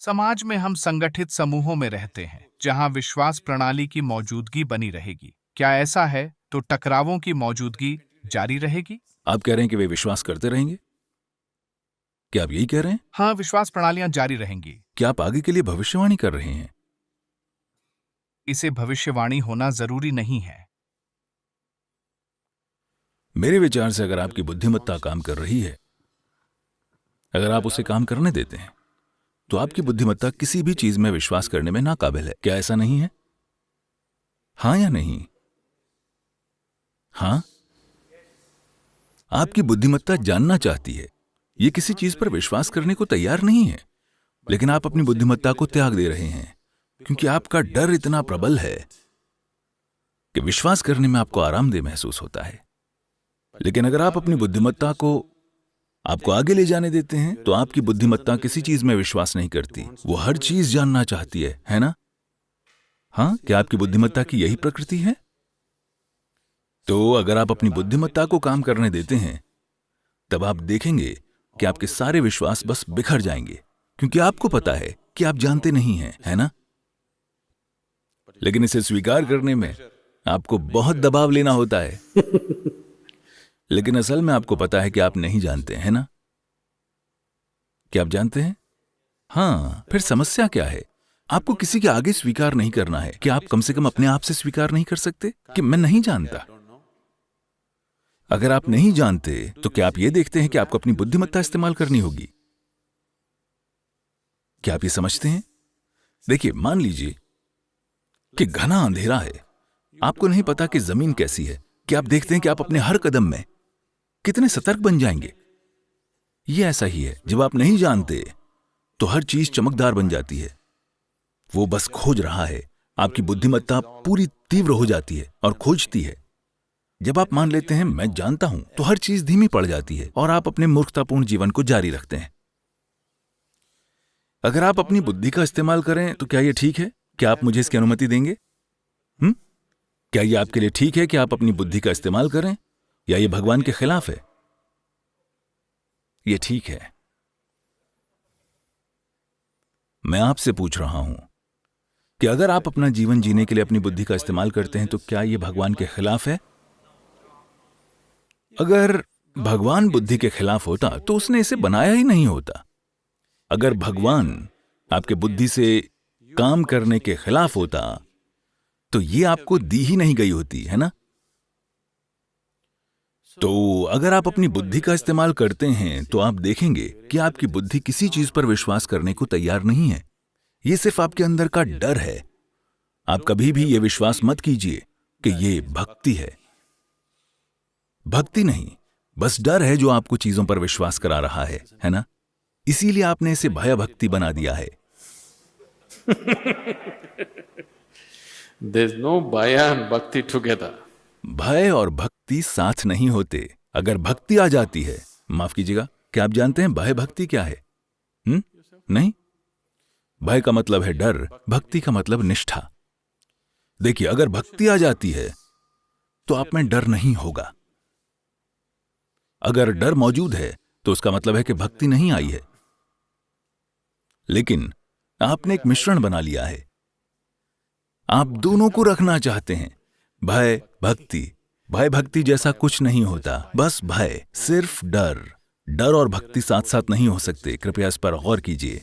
समाज में हम संगठित समूहों में रहते हैं, जहां विश्वास प्रणाली की मौजूदगी बनी रहेगी। क्या ऐसा है तो टकरावों की मौजूदगी जारी रहेगी? आप कह रहे हैं कि वे विश्वास करते रहेंगे? क्या आप यही कह रहे हैं? हाँ, विश्वास प्रणालियां जारी रहेंगी। क्या आप आगे के लिए भविष्यवाणी कर रहे हैं? इसे भविष्यवाणी होना जरूरी नहीं है। मेरे विचार से अगर आपकी बुद्धिमत्ता काम कर रही है, अगर आप उसे काम करने देते हैं, तो आपकी बुद्धिमत्ता किसी भी चीज में विश्वास करने में नाकाबिल है। क्या ऐसा नहीं है? हाँ या नहीं? हाँ? आपकी बुद्धिमत्ता जानना चाहती है, ये किसी चीज पर विश्वास करने को तैयार नहीं है, लेकिन आप अपनी बुद्धिमत्ता को त्याग दे रहे हैं क्योंकि आपका डर इतना प्रबल है कि विश्वास करने में आपको आरामदेह महसूस होता है। लेकिन अगर आप अपनी बुद्धिमत्ता को आपको आगे ले जाने देते हैं, तो आपकी बुद्धिमत्ता किसी चीज में विश्वास नहीं करती, वो हर चीज जानना चाहती है ना? हाँ, क्या आपकी बुद्धिमत्ता की यही प्रकृति है? तो अगर आप अपनी बुद्धिमत्ता को काम करने देते हैं, तब आप देखेंगे कि आपके सारे विश्वास बस बिखर जाएंगे, क्योंकि आपको पता है कि आप जानते नहीं हैं, है ना? लेकिन इसे स्वीकार करने में आपको बहुत दबाव लेना होता है। लेकिन असल में आपको पता है कि आप नहीं जानते, है ना? क्या आप जानते हैं? हाँ, फिर समस्या क्या है? आपको किसी के आगे स्वीकार नहीं करना है। क्या आप कम से कम अपने आप से स्वीकार नहीं कर सकते कि मैं नहीं जानता? अगर आप नहीं जानते, तो क्या आप यह देखते हैं कि आपको अपनी बुद्धिमत्ता इस्तेमाल करनी होगी? क्या आप ये समझते हैं? देखिए, मान लीजिए कि घना अंधेरा है, आपको नहीं पता कि जमीन कैसी है। क्या आप देखते हैं कि आप अपने हर कदम में कितने सतर्क बन जाएंगे? ये ऐसा ही है, जब आप नहीं जानते तो हर चीज चमकदार बन जाती है। वो बस खोज रहा है। आपकी बुद्धिमत्ता पूरी तीव्र हो जाती है और खोजती है। जब आप मान लेते हैं मैं जानता हूं, तो हर चीज धीमी पड़ जाती है और आप अपने मूर्खतापूर्ण जीवन को जारी रखते हैं। अगर आप अपनी बुद्धि का इस्तेमाल करें, तो क्या यह ठीक है? क्या आप मुझे इसकी अनुमति देंगे? क्या यह आपके लिए ठीक है कि आप अपनी बुद्धि का इस्तेमाल करें, या यह भगवान के खिलाफ है? यह ठीक है। मैं आपसे पूछ रहा हूं कि अगर आप अपना जीवन जीने के लिए अपनी बुद्धि का इस्तेमाल करते हैं, तो क्या यह भगवान के खिलाफ है? अगर भगवान बुद्धि के खिलाफ होता, तो उसने इसे बनाया ही नहीं होता। अगर भगवान आपके बुद्धि से काम करने के खिलाफ होता, तो ये आपको दी ही नहीं गई होती, है ना? तो अगर आप अपनी बुद्धि का इस्तेमाल करते हैं, तो आप देखेंगे कि आपकी बुद्धि किसी चीज पर विश्वास करने को तैयार नहीं है। यह सिर्फ आपके अंदर का डर है। आप कभी भी यह विश्वास मत कीजिए कि यह भक्ति है। भक्ति नहीं, बस डर है जो आपको चीजों पर विश्वास करा रहा है ना? इसीलिए आपने इसे भय भक्ति बना दिया है। There's no Bhaya and Bhakti together. भय और भक्ति साथ नहीं होते। अगर भक्ति आ जाती है, माफ कीजिएगा, क्या आप जानते हैं भय भक्ति क्या है? नहीं। भय का मतलब है डर, भक्ति का मतलब निष्ठा। देखिए, अगर भक्ति आ जाती है, तो आप में डर नहीं होगा। अगर डर मौजूद है, तो उसका मतलब है कि भक्ति नहीं आई है। लेकिन आपने एक मिश्रण बना लिया है। आप दोनों को रखना चाहते हैं, भय भक्ति। भय भक्ति जैसा कुछ नहीं होता, बस भय, सिर्फ डर। डर और भक्ति साथ साथ नहीं हो सकते। कृपया इस पर गौर कीजिए।